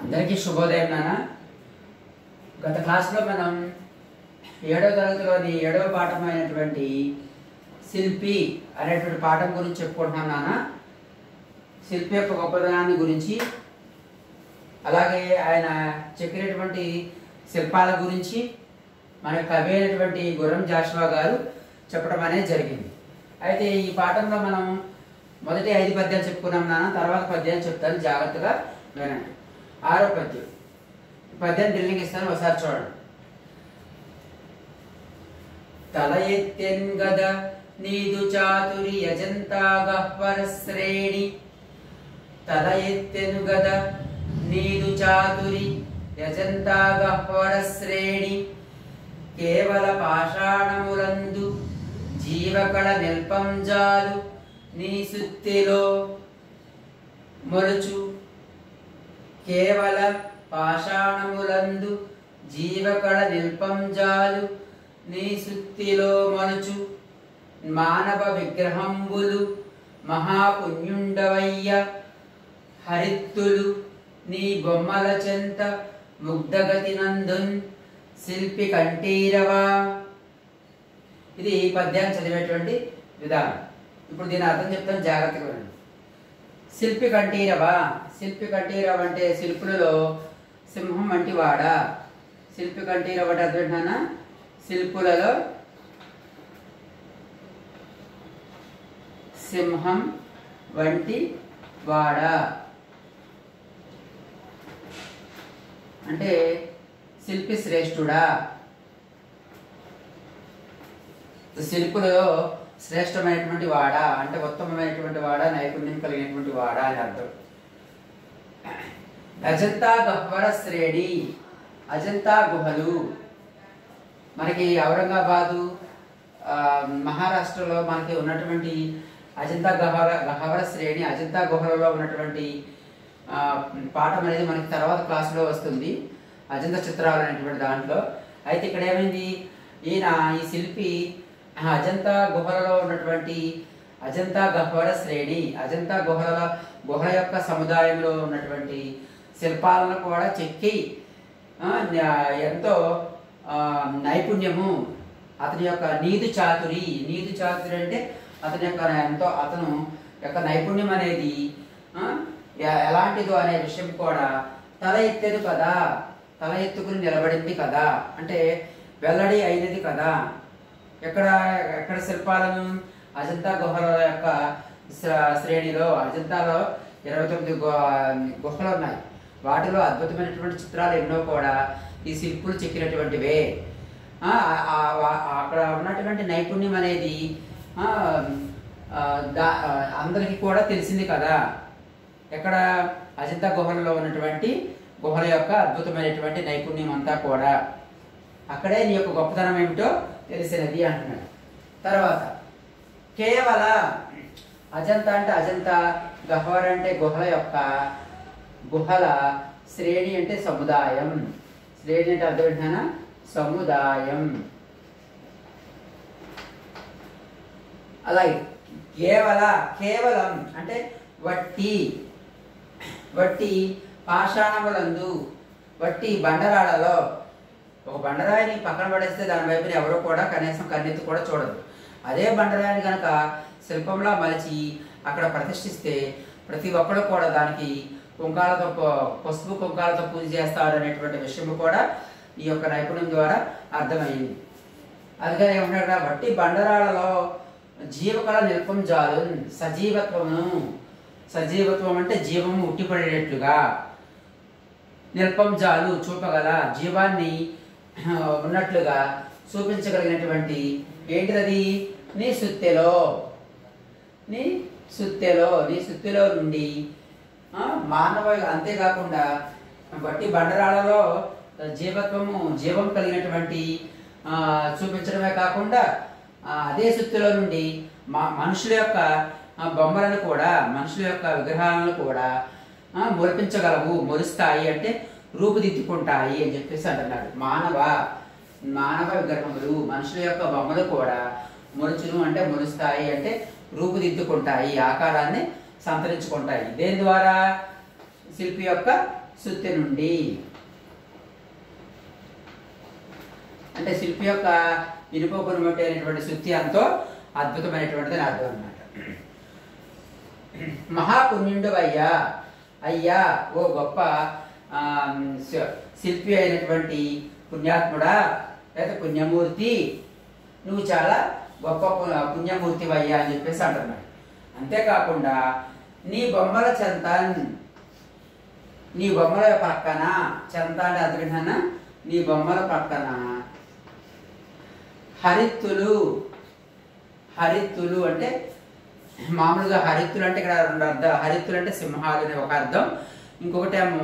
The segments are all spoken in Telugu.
అందరికీ శుభోదయం నాన్న. గత క్లాస్లో మనం 7వ తరగతిలోని 7వ పాఠమైనటువంటి శిల్పి అనేటువంటి పాఠం గురించి చెప్పుకుంటున్నాం నాన్న. శిల్పి యొక్క గొప్పదనాన్ని గురించి, అలాగే ఆయన చెక్కినటువంటి శిల్పాల గురించి మన కవి అయినటువంటి గుర్రం జాషువా గారు చెప్పడం అనేది జరిగింది. అయితే ఈ పాఠంలో మనం మొదటి 5 పద్యాలు చెప్పుకున్నాం నాన్న. తర్వాత పద్యాలు చెప్తాను, జాగ్రత్తగా వినండి. 6వ పద్యం. పద్యాన్ని డ్రిల్లింగ్ ఇస్తాను, ఒకసారి చూడండి. తల ఎత్తెన్ గద నీదు చాతురి అజంతా గహ్వర శ్రేణి. తల ఎత్తెను గద నీదు చాతురి అజంతా గహ్వర శ్రేణి. కేవల పాషాణములందు జీవకళ నిల్పంజాలు నీ సుత్తిలో మొలుచు. కేవల పాషాణములందు జీవకళ నిల్పంజాలు నీ సుత్తిలో మలుచు. మానవ విగ్రహంబులు మహాపుణ్యుండవయ్య హరిత్తులు నీ బొమ్మల చెంత ముగ్ధగతి నందున్ శిల్పి కంఠీరవా. ఇది పద్యాన్ని చదివేటువంటి విధానం. ఇప్పుడు దీని అర్థం చెప్తాను, జాగ్రత్తగా వినండి. శిల్పి కంఠీరవ. శిల్పి కంఠీరవ అంటే శిల్పులలో సింహం వంటి వాడా. శిల్పి కంఠీరవ అంటే అర్థం, శిల్పులలో సింహం వంటి వాడా అంటే శిల్పి శ్రేష్ఠుడా. శిల్పులలో శ్రేష్టమైనటువంటి వాడా అంటే ఉత్తమమైనటువంటి వాడా, నైపుణ్యం కలిగినటువంటి వాడా అని అర్థం. అజంతా గహ్వర శ్రేణి. అజంతా గుహలు మనకి ఔరంగాబాదు మహారాష్ట్రలో మనకి ఉన్నటువంటి అజంతా గహ్వర శ్రేణి, అజంతా గుహలలో ఉన్నటువంటి పాఠం అనేది మనకి తర్వాత క్లాసులో వస్తుంది, అజంతా చిత్రాలు అనేటువంటి దాంట్లో. అయితే ఇక్కడ ఏమైంది, ఈయన ఈ శిల్పి అజంతా గుహలలో ఉన్నటువంటి అజంతా గహ్వర శ్రేణి, అజంతా గుహల యొక్క సముదాయంలో ఉన్నటువంటి శిల్పాలను కూడా చెక్కి ఎంతో నైపుణ్యము, అతని యొక్క నీదు చాతురి. నీదు చాతురి అంటే అతని యొక్క నైపుణ్యం అనేది ఎలాంటిదో అనే విషయం కూడా తల ఎత్తేది కదా, తల ఎత్తుకుని నిలబడింది కదా, అంటే వెల్లడి అయినది కదా. ఎక్కడ శిల్పాలను అజంతా గుహల యొక్క శ్రేణిలో, అజంతాలో 29 గుహలు ఉన్నాయి. వాటిలో అద్భుతమైనటువంటి చిత్రాలు ఎన్నో కూడా ఈ శిల్పులు చెక్కినటువంటివే. అక్కడ ఉన్నటువంటి నైపుణ్యం అనేది అందరికీ కూడా తెలిసింది కదా. ఎక్కడ అజంతా గుహలలో ఉన్నటువంటి గుహల యొక్క అద్భుతమైనటువంటి నైపుణ్యం అంతా కూడా అక్కడే నీ యొక్క గొప్పతనం ఏమిటో తెలిసినది అంటున్నాడు. తర్వాత కేవల అజంతా అంటే అజంతా, గహ్వర అంటే గుహల శ్రేణి అంటే సముదాయం. శ్రేణి అంటే అర్థం ఏంటన్నా, సముదాయం. అలాగే కేవలం అంటే వట్టి పాషాణములందు, వట్టి బండరాళ్ళలో. ఒక బండరాయిని పక్కన పడేస్తే దాని వైపుని ఎవరో కూడా కనీసం కన్నెత్తి కూడా చూడదు. అదే బండరాయిని కనుక శిల్పంలా మలిచి అక్కడ ప్రతిష్ఠిస్తే ప్రతి ఒక్కరు కూడా దానికి పసుపు కుంకాలతో పూజ చేస్తారు అనేటువంటి విషయం కూడా ఈ యొక్క నైపుణ్యం ద్వారా అర్థమైంది. అందుకని ఏమన్నాడు, వట్టి బండరాళ్ళలో జీవకళ నిల్పంజాలు. సజీవత్వం అంటే జీవము ఉట్టిపడేటట్లుగా, నిల్పంజాలు చూపగల, జీవాన్ని ఉన్నట్లుగా చూపించగలిగినటువంటి ఏంటిది, నీ సుత్తెలో నుండి మానవ. అంతేకాకుండా బట్టి బండరాళ్ళలో జీవం కలిగినటువంటి చూపించడమే కాకుండా అదే సుత్తిలో నుండి మనుషుల యొక్క బొమ్మలను కూడా, మనుషుల యొక్క విగ్రహాలను కూడా మొలిపించగలవు. మొలుస్తాయి అంటే రూపుదిద్దుకుంటాయి అని చెప్పేసి అంటున్నాడు. మానవ విగ్రహములు, మనుషుల యొక్క బొమ్మలు కూడా మొలుచును అంటే మొలుస్తాయి అంటే రూపుదిద్దుకుంటాయి, ఆకారాన్ని సంతరించుకుంటాయి. దేని ద్వారా? శిల్పి యొక్క సుత్తి నుండి. అంటే శిల్పి యొక్క ఇనుప గుణమట్టి అయినటువంటి సుత్తి ఎంతో అద్భుతమైనటువంటిది అని అర్థం అన్నమాట. మహాపుణ్యుడు అయ్యా, అయ్యా ఓ గొప్ప శిల్పి అయినటువంటి పుణ్యాత్ముడా లేదా పుణ్యమూర్తి, నువ్వు చాలా గొప్ప పుణ్యమూర్తి అయ్యా అని చెప్పేసి అంటున్నాడు. అంతేకాకుండా నీ బొమ్మల చెంతన్, నీ బొమ్మల పక్కన, చెంత అంటే అదృఢన, నీ బొమ్మల పక్కన హరిత్తులు, హరిత్తులు అంటే మామూలుగా హరిత్తులు అంటే ఇక్కడ రెండు అర్థం. హరిత్తులు అంటే సింహాలు అనే ఒక అర్థం, ఇంకొకటి ఏమో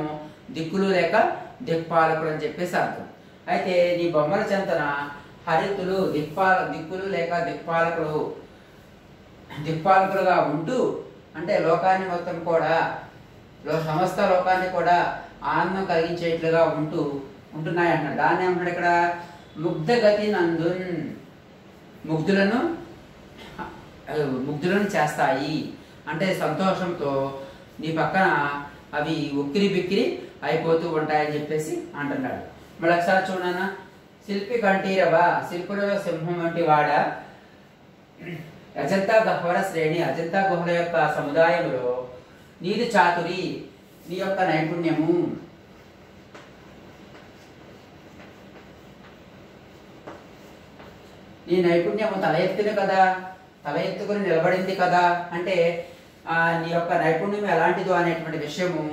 దిక్కులు లేక దిక్పాలకులు అని చెప్పేసి అర్థం. అయితే నీ బొమ్మల చెంతన హరిత్తులు దిక్కులు లేక దిక్పాలకులుగా ఉంటూ, అంటే లోకాన్ని మొత్తం కూడా సమస్త లోకాన్ని కూడా ఆనందం కలిగించేట్లుగా ఉంటున్నాయి అంటున్నాడు. దాన్ని ఏమంటాడు ఇక్కడ, ముగ్ధగతి నందున్, ముగ్ధులను చేస్తాయి అంటే సంతోషంతో నీ పక్కన అవి ఉక్కిరి బిక్కిరి అయిపోతూ ఉంటాయని చెప్పేసి అంటున్నాడు. మళ్ళీ ఒకసారి చూడనా, శిల్పి కంఠీరవ, శిల్పులలో సింహం వంటి వాడ, అజంతా గహ్వర శ్రేణి, అజంతా గుహల యొక్క సముదాయంలో నీది చాతురి, నీ యొక్క నైపుణ్యము, నీ నైపుణ్యము తల ఎత్తును కదా, తల ఎత్తుకుని నిలబడింది కదా, అంటే నీ యొక్క నైపుణ్యం ఎలాంటిదో అనేటువంటి విషయము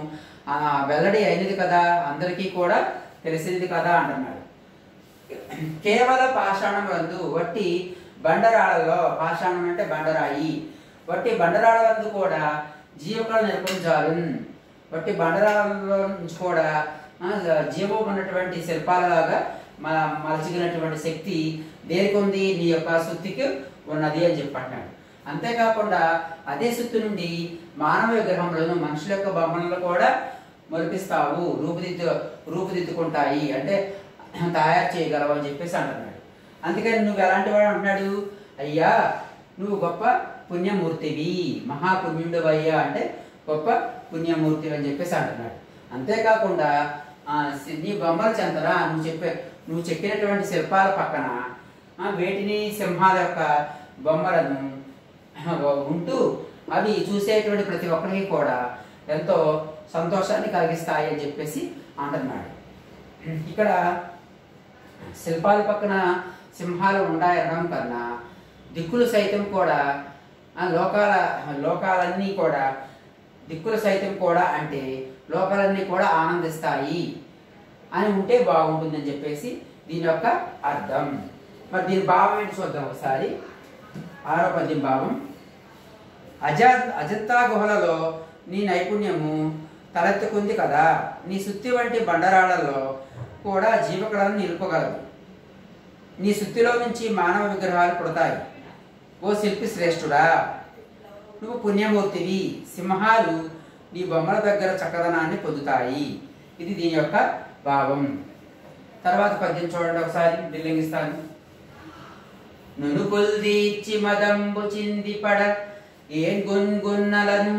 వెల్లడి అయినది కదా, అందరికీ కూడా తెలిసింది కదా అంటున్నాడు. కేవల పాషాణములందు, వట్టి బండరాళ్ళలో, పాషాణం అంటే బండరాయి, వట్టి బండరాళ్ళందు కూడా జీవకళ నిరూపించాలి. వట్టి బండరాళ్ళలో నుంచి కూడా జీవం ఉన్నటువంటి శిల్పాలలాగా మలచిగినటువంటి శక్తి దేనికి ఉంది, నీ యొక్క సుత్తికి ఉన్నది అని చెప్పంటాడు. అంతేకాకుండా అదే సుత్తి నుండి మానవ విగ్రహంలోను మనుషుల యొక్క బొమ్మలను కూడా మొలిపిస్తావు, రూపుదిద్దుకుంటాయి అంటే తయారు చేయగలవు అని చెప్పేసి అంటున్నాడు. అందుకని నువ్వు ఎలాంటి వాడు అంటున్నాడు, అయ్యా నువ్వు గొప్ప పుణ్యమూర్తివి, మహాపుణ్యుడు అయ్యా అంటే గొప్ప పుణ్యమూర్తి అని చెప్పేసి అంటున్నాడు. అంతేకాకుండా నీ బొమ్మల చెంతరా, నువ్వు చెక్కినటువంటి శిల్పాల పక్కన వేటిని సింహాల యొక్క బొమ్మలను ఉంటూ అవి చూసేటువంటి ప్రతి ఒక్కరికి కూడా ఎంతో సంతోషాన్ని కలిగిస్తాయి అని చెప్పేసి అంటున్నాడు. ఇక్కడ శిల్పాల పక్కన సింహాలు ఉండాయనడం కన్నా దిక్కులు సైతం కూడా లోకాలన్నీ కూడా దిక్కులు సైతం కూడా అంటే లోకాలన్నీ కూడా ఆనందిస్తాయి అని ఉంటే బాగుంటుందని చెప్పేసి దీని యొక్క అర్థం. మరి దీని భావం ఏంటి చూద్దాం ఒకసారి. 6వ పద్యం భావం, అజంతా గుహలలో నీ నైపుణ్యము తలెత్తుకుంది కదా, నీ సుత్తి వంటి బండరాళ్లలో కూడా జీవకళను నిలుపగలదు. నీ సుత్తిలో నుంచి మానవ విగ్రహాలు పుడతాయి. ఓ శిల్పి శ్రేష్ఠుడా, నువ్వు పుణ్యమూర్తివి, సింహాలు నీ బొమ్మల దగ్గర చక్కదనాన్ని పొందుతాయి. ఇది దీని యొక్క భావం. తర్వాత పద్యం చూడండి ఒకసారి, దిల్లింగిస్తాను. నునుపుల్దీచి మదంబు చిందిపడ ఏం గున్నలను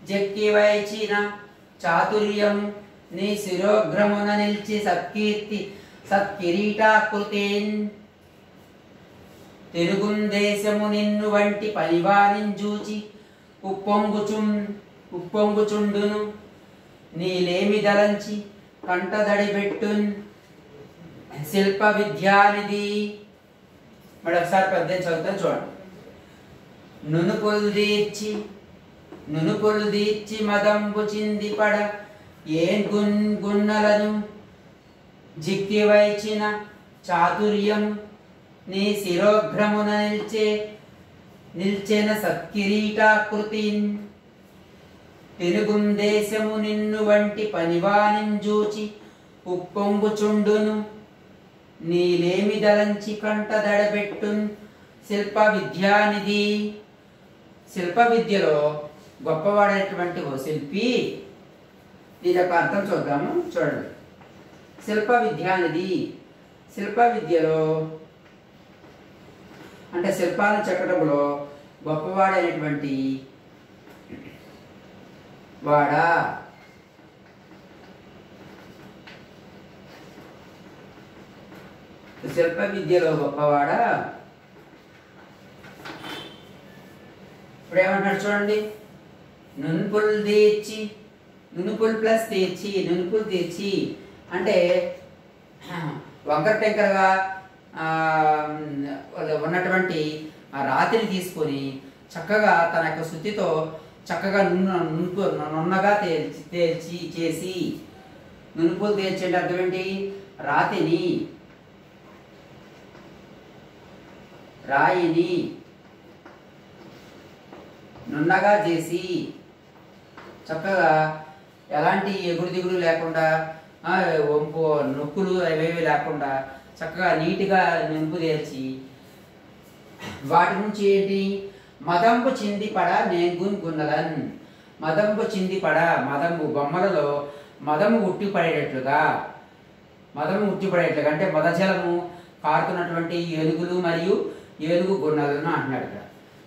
జక్కి వైచిన చాతుర్యం నీ శిరోగ్రమున నిల్చి సత్కిరీటాకృతేన్ తెలుగుందేశము నిన్ను వంటి పనివానింజూచి ఉప్పొంగుచుండును నీలేమి దలంచి కంటదడిబెట్టున్ శిల్ప విద్యానిధి. మరి ఒకసారి పద్యం చదువుతాను చూడండి. నునుపులు దీర్చి మదంబు చిందిపడ ఏం గున్నలను జిక్కి వైచిన చాతుర్యం నీ శిరోగ్రమున నిల్చెన సత్కిరీటాకృతిన్ తెలుగుందేశము నిన్ను వంటి పనివానింజూచి ఉప్పొంగుచుండును నీలేమి దలంచి కంటదడబెట్టున్ శిల్ప విద్యానిధి. శిల్ప విద్యలో గొప్పవాడైనటువంటి ఓ శిల్పి. దీని యొక్క అర్థం చూద్దాము చూడండి. శిల్ప విద్యానిధి, శిల్ప విద్యలో అంటే శిల్పాలను చెక్కడంలో గొప్పవాడైనటువంటి వాడా. శిల్ప విద్యలో గొప్పవాడా. ఇప్పుడు ఏమంటాడు చూడండి, నునుపుల్ తీర్చి, నునుపుల్ ప్లస్ తీర్చి, నునుపుల్ తీర్చి అంటే వంకర టెంకరగా ఉన్నటువంటి ఆ రాతిని తీసుకొని చక్కగా తన యొక్క శుద్ధితో చక్కగా నున్నగా తేల్చి చేసి. నునుపులు తేల్చి అంటే అర్థం ఏంటి? రాతిని, రాయిని నున్నగా చేసి చక్కగా ఎలాంటి ఎగురు దిగులు లేకుండా వంపు నొక్కులు అవేవి లేకుండా చక్కగా నీట్గా నింపు తేల్చి వాటి నుంచి ఏంటి? మదంబు చిందిపడ నేంగున్ గున్నలన్. మదంబు చిందిపడ, మదంబు బొమ్మలలో మదము ఉట్టిపడేటట్లుగా, మదము ఉట్టిపడేట్లుగా అంటే మదజలము కారుతున్నటువంటి ఏనుగులు మరియు ఏనుగు గున్నలను అంటున్నాడు ఇక్కడ.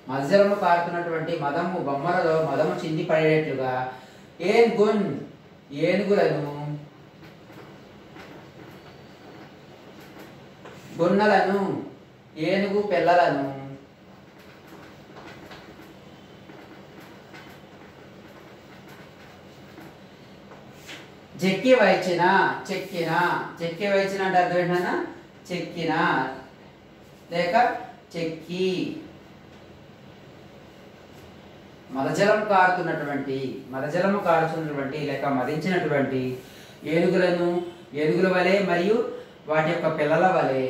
మదజలము కారుతున్నటువంటి మదము బొమ్మలలో మదము చింది పడేటట్లుగా ఏన్గున్ ఏనుగులను, గున్నలను ఏనుగు పిల్లలను చెక్కి వైచిన, చెక్కిన. చెక్కి వైచిన అంటే అర్థం ఏంటన్నా? చెక్కిన లేక చెక్కి. మదజలము కారుతున్నటువంటి లేక మదించినటువంటి ఏనుగులను ఏనుగుల వలె మరియు వాటి యొక్క పిల్లల వలె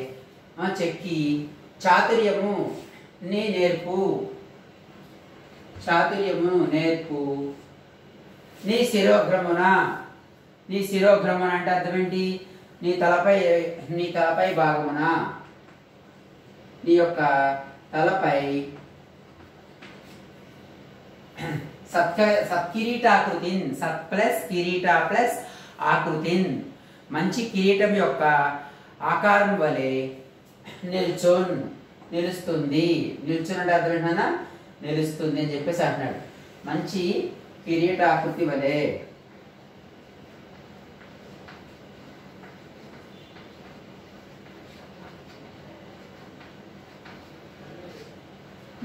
చెక్కి చాతుర్యము నీ నేర్పు, చాతుర్యము నేర్పు. నీ శిరోగ్రమున, నీ శిరోగ్రమున అంటే అర్థం ఏంటి? నీ తలపై భాగమున, నీ యొక్క తలపై సత్కిరీటాకృతిన్, సత్ ప్లస్ కిరీట ప్లస్ ఆకృతిన్, మంచి కిరీటం యొక్క ఆకారం వలె నిలుస్తుంది. నిల్చొని అంటే అర్థం ఏంటన్నా? నిలుస్తుంది అని చెప్పేసి అంటున్నాడు. మంచి కిరీటాకృతి వలె.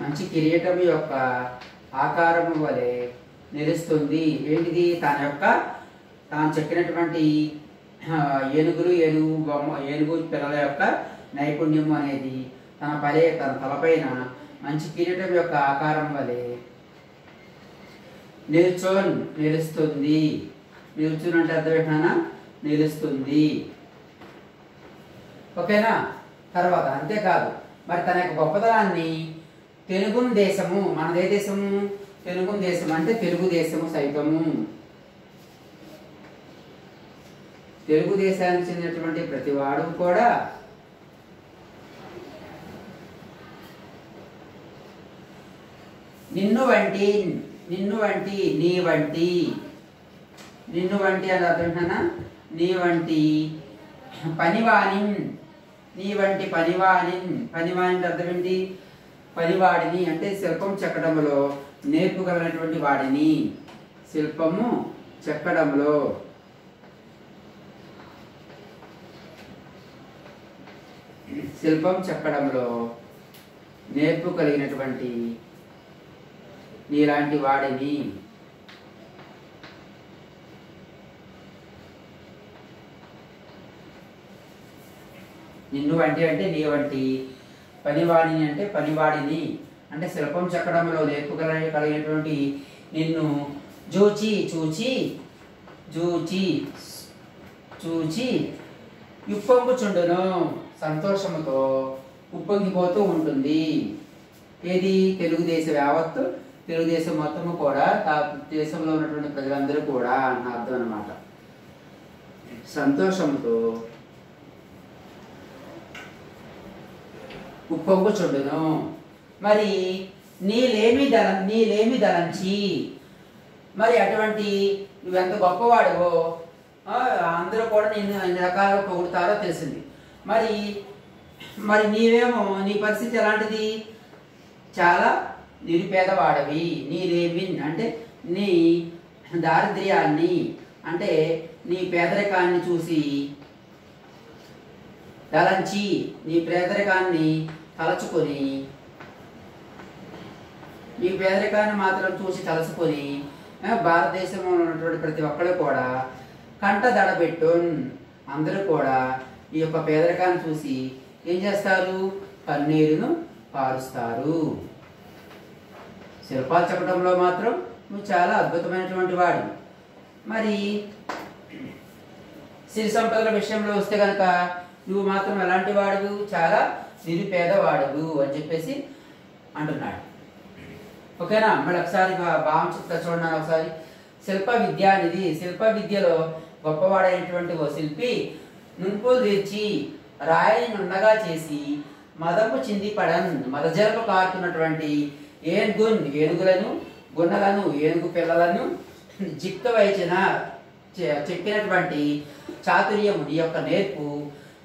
మంచి కిరీటం యొక్క ఆకారము వలె నిలుస్తుంది. ఏంటిది? తాను చెక్కినటువంటి ఏనుగు పిల్లల యొక్క నైపుణ్యము అనేది తన తలపైన మంచి కిరీటం యొక్క ఆకారం వలె నిలుస్తుంది. నిల్చుని అంటే అర్థం ఏంటన్నా? నిలుస్తుంది. ఓకేనా? తర్వాత అంతేకాదు మరి తన యొక్క గొప్పతనాన్ని తెలుగు దేశము, మనదే దేశము తెలుగు దేశం అంటే తెలుగు దేశము సైతము, తెలుగు దేశానికి చెందినటువంటి ప్రతివాడు కూడా నిన్ను వంటి నీ వంటి అని అర్థం ఏంటన్నా? నీ వంటి పనివాణి అర్థం ఏంటి? పనివాడిని అంటే శిల్పం చెక్కడంలో నేర్పుగలనటువంటి వాడిని. శిల్పము చెక్కడంలో నేర్పు కలిగినటువంటి నీలాంటి వాడిని. నిన్ను వంటి అంటే నీ వంటి, పనివాడిని అంటే పనివాడిని అంటే శిల్పం చెక్కడంలో నేర్పు కలిగినటువంటి నిన్ను చూచి ఉప్పొంగుచుండును, సంతోషముతో ఉప్పొంగిపోతూ ఉంటుంది. ఏది? తెలుగుదేశం యావత్తు, తెలుగుదేశం మొత్తము కూడా, దేశంలో ఉన్నటువంటి ప్రజలందరూ కూడా అన్న అర్థం అన్నమాట. సంతోషంతో ఉప్పొంగుచుండును. మరి నీలేమి దలంచి, మరి అటువంటి నువ్వెంత గొప్పవాడివో అందరూ కూడా నిన్ను అన్ని రకాలుగా పొగుడుతారో తెలిసింది. మరి నీవేమో నీ పరిస్థితి ఎలాంటిది? చాలా నిరుపేదవాడవి. నీలేమిన్ అంటే నీ దారిద్ర్యాన్ని అంటే నీ పేదరికాన్ని చూసి తలంచి, నీ పేదరికాన్ని తలచుకొని, నీ పేదరికాన్ని మాత్రం చూసి తలచుకొని భారతదేశంలో ఉన్నటువంటి ప్రతి ఒక్కరు కూడా కంట దడబెట్టు, అందరూ కూడా ఈ యొక్క పేదరికాన్ని చూసి ఏం చేస్తారు? కన్నీరును కారుస్తారు. శిల్పాలు చెప్పడంలో మాత్రం నువ్వు చాలా అద్భుతమైనటువంటి వాడు. మరి సిరి సంపదల విషయంలో వస్తే కనుక నువ్వు మాత్రం ఎలాంటి వాడువు? చాలా నిరుపేదవాడువు అని చెప్పేసి అంటున్నాడు. ఓకేనా? మళ్ళీ ఒకసారి భావం చెప్తా చూడండి ఒకసారి. శిల్ప విద్య అనేది, శిల్ప విద్యలో గొప్పవాడైనటువంటి ఓ శిల్పి నునుపులు తీర్చి రాయిని నున్నగా చేసి మదము చిందిపడన్, మదజరపు కారుతున్నటువంటి ఏనుగులను, గున్నలను, ఏనుగు పిల్లలను జిక్త వైచిన చెప్పినటువంటి చాతుర్యము, నీ యొక్క నేర్పు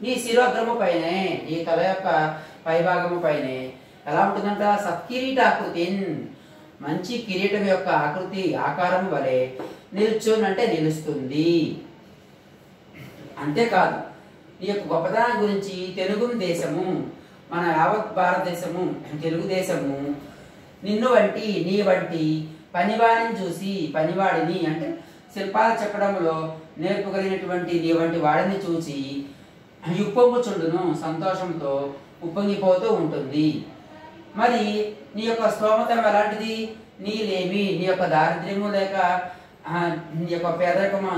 నీ శిరోగ్రము పైనే, నీ తల యొక్క పైభాగము పైనే ఎలా ఉంటుందంట? సత్కిరీటాకృతి, మంచి కిరీటం యొక్క ఆకృతి ఆకారం వలె నిల్చునంటే నిలుస్తుంది. అంతేకాదు నీ యొక్క గొప్పతనం గురించి తెలుగు దేశము, మన యావత్ భారతదేశము, తెలుగుదేశము నిన్ను వంటి, నీ వంటి పనివాడిని చూసి, పనివాడిని అంటే శిల్పాలు చెక్కడంలో నేర్పగలిగినటువంటి నీ వంటి వాడిని చూసి ఉప్పొంగుచుండును, సంతోషంతో ఉప్పొంగిపోతూ ఉంటుంది. మరి నీ యొక్క స్తోమత ఎలాంటిది? నీలేమి, నీ యొక్క దారిద్ర్యము లేక నీ యొక్క పేదరికము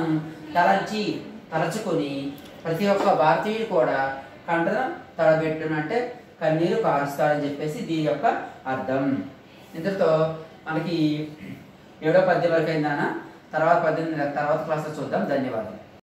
తలచుకొని ప్రతి ఒక్క భారతీయుడు కూడా కంటన తడబెట్టునంటే కన్నీరు కారుస్తాడని చెప్పేసి దీని యొక్క అర్థం. ఇంతటితో మనకి 7వ పద్యం వరకు అయిందానా? తర్వాత 18 తర్వాత క్లాస్లో చూద్దాం. ధన్యవాదాలు.